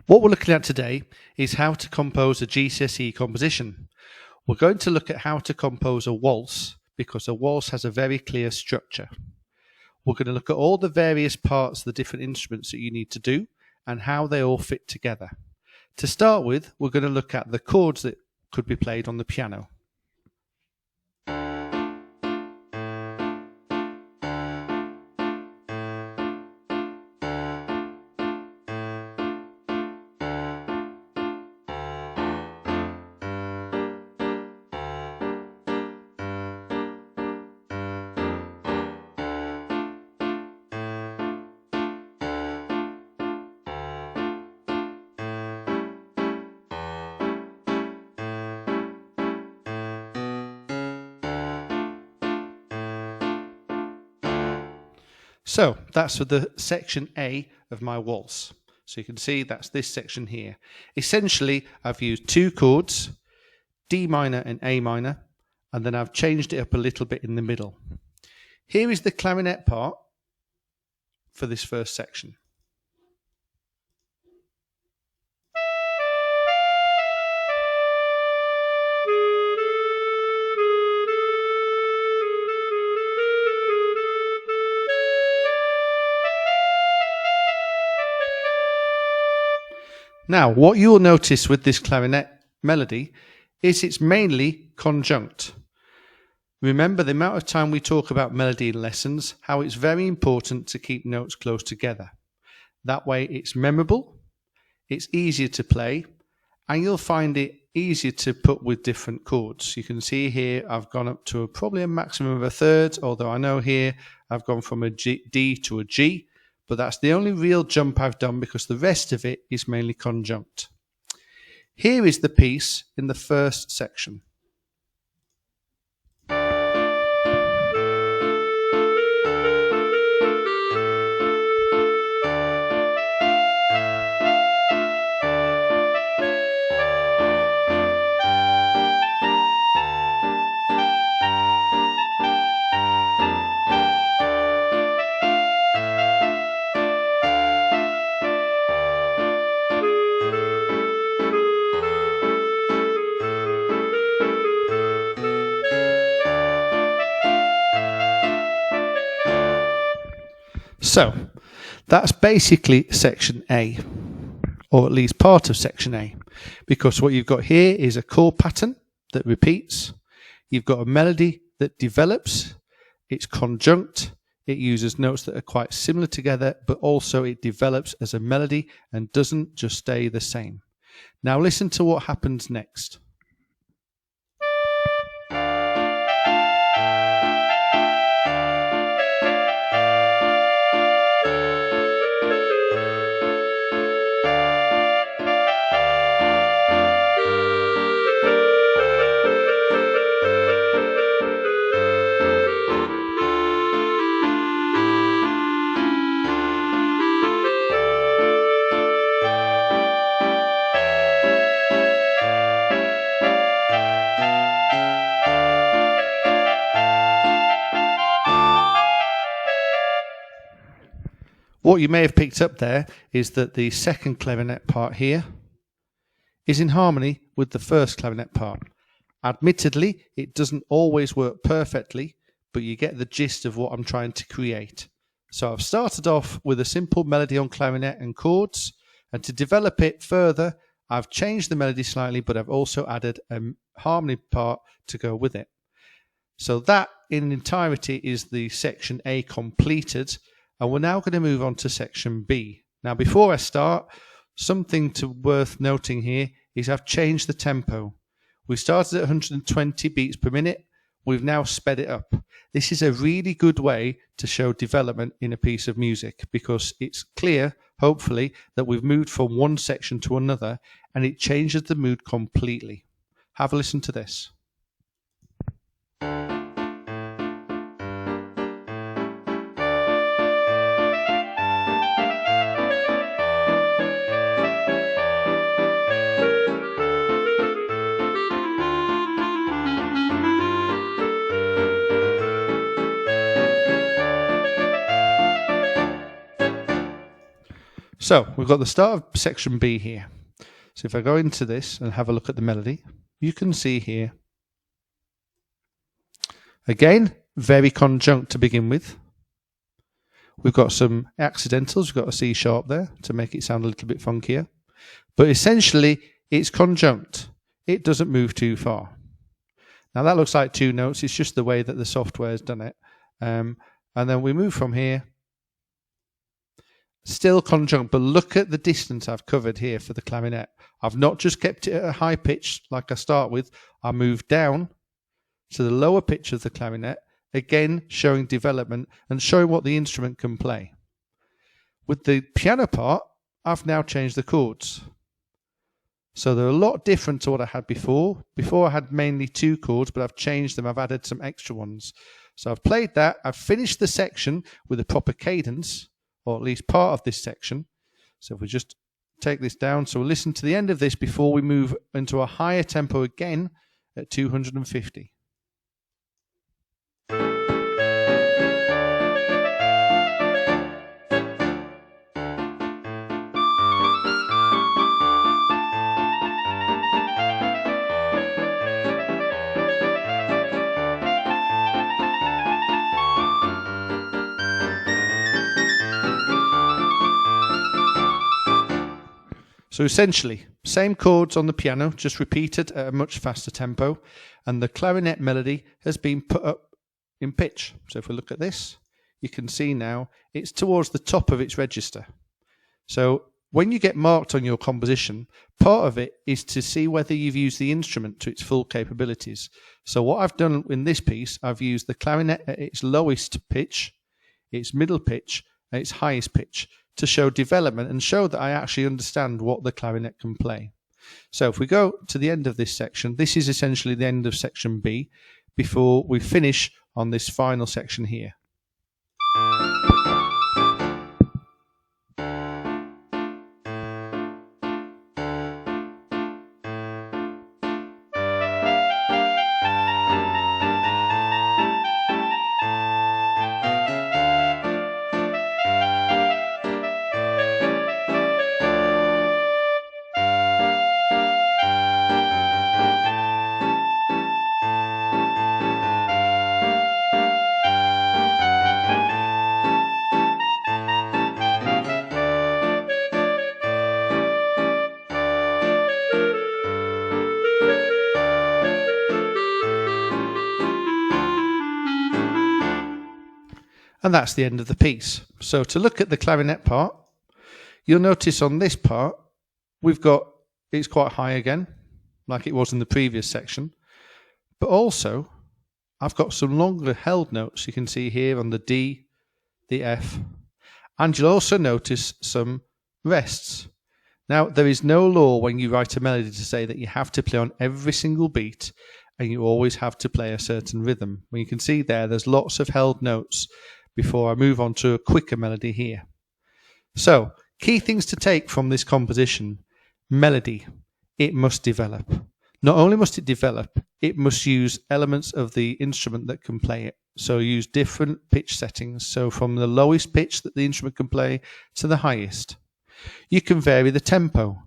What we're looking at today is how to compose a GCSE composition. We're going to look at how to compose a waltz because a waltz has a very clear structure. We're going to look at all the various parts of the different instruments that you need to do and how they all fit together. To start with, we're going to look at the chords that could be played on the piano. So that's for the section A of my waltz. So you can see that's this section here. Essentially, I've used two chords, D minor and A minor, and then I've changed it up a little bit in the middle. Here is the clarinet part for this first section. Now, what you will notice with this clarinet melody is it's mainly conjunct. Remember the amount of time we talk about melody in lessons, how it's very important to keep notes close together. That way it's memorable, it's easier to play, and you'll find it easier to put with different chords. You can see here I've gone up to probably a maximum of a third, although I know here I've gone from a D to a G. But that's the only real jump I've done because the rest of it is mainly conjunct. Here is the piece in the first section. So that's basically section A, or at least part of section A, because what you've got here is a chord pattern that repeats, you've got a melody that develops, it's conjunct, it uses notes that are quite similar together, but also it develops as a melody and doesn't just stay the same. Now listen to what happens next. What you may have picked up there is that the second clarinet part here is in harmony with the first clarinet part. Admittedly, it doesn't always work perfectly, but you get the gist of what I'm trying to create. So I've started off with a simple melody on clarinet and chords, and to develop it further, I've changed the melody slightly, but I've also added a harmony part to go with it. So that in entirety is the section A completed. And we're now going to move on to section B. Now, before I start, something worth noting here is I've changed the tempo. We started at 120 beats per minute. We've now sped it up. This is a really good way to show development in a piece of music because it's clear, hopefully, that we've moved from one section to another and it changes the mood completely. Have a listen to this. So we've got the start of section B here. So if I go into this and have a look at the melody, you can see here, again, very conjunct to begin with. We've got some accidentals. We've got a C sharp there to make it sound a little bit funkier. But essentially, it's conjunct. It doesn't move too far. Now that looks like 2 notes. It's just the way that the software has done it. And then we move from here. Still conjunct, but look at the distance I've covered here for the clarinet. I've not just kept it at a high pitch like I start with. I moved down to the lower pitch of the clarinet, again showing development and showing what the instrument can play. With the piano part, I've now changed the chords. So they're a lot different to what I had before. Before I had mainly 2 chords, but I've changed them. I've added some extra ones. So I've played that. I've finished the section with a proper cadence, or at least part of this section. So if we just take this down, so we'll listen to the end of this before we move into a higher tempo again at 250. So essentially, same chords on the piano, just repeated at a much faster tempo, and the clarinet melody has been put up in pitch. So if we look at this, you can see now it's towards the top of its register. So when you get marked on your composition, part of it is to see whether you've used the instrument to its full capabilities. So what I've done in this piece, I've used the clarinet at its lowest pitch, its middle pitch, and its highest pitch, to show development and show that I actually understand what the clarinet can play. So if we go to the end of this section, this is essentially the end of section B before we finish on this final section here. And that's the end of the piece. So to look at the clarinet part, you'll notice on this part, it's quite high again, like it was in the previous section. But also, I've got some longer held notes you can see here on the D, the F. And you'll also notice some rests. Now, there is no law when you write a melody to say that you have to play on every single beat and you always have to play a certain rhythm. Well, you can see there's lots of held notes before I move on to a quicker melody here. So, key things to take from this composition. Melody, it must develop. Not only must it develop, it must use elements of the instrument that can play it. So use different pitch settings. So from the lowest pitch that the instrument can play to the highest. You can vary the tempo.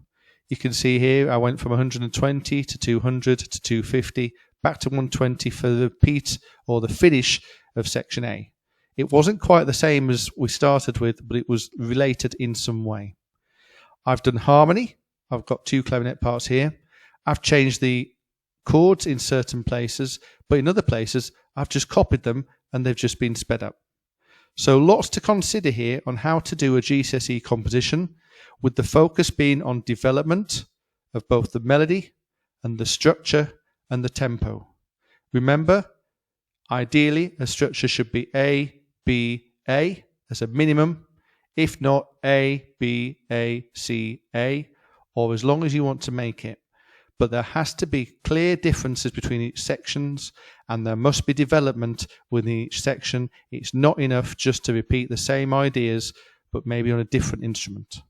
You can see here I went from 120 to 200 to 250, back to 120 for the repeat or the finish of section A. It wasn't quite the same as we started with, but it was related in some way. I've done harmony. I've got 2 clarinet parts here. I've changed the chords in certain places, but in other places, I've just copied them and they've just been sped up. So lots to consider here on how to do a GCSE composition, with the focus being on development of both the melody and the structure and the tempo. Remember, ideally, a structure should be A, B, A as a minimum, if not A, B, A, C, A, or as long as you want to make it. But there has to be clear differences between each sections, and there must be development within each section. It's not enough just to repeat the same ideas, but maybe on a different instrument.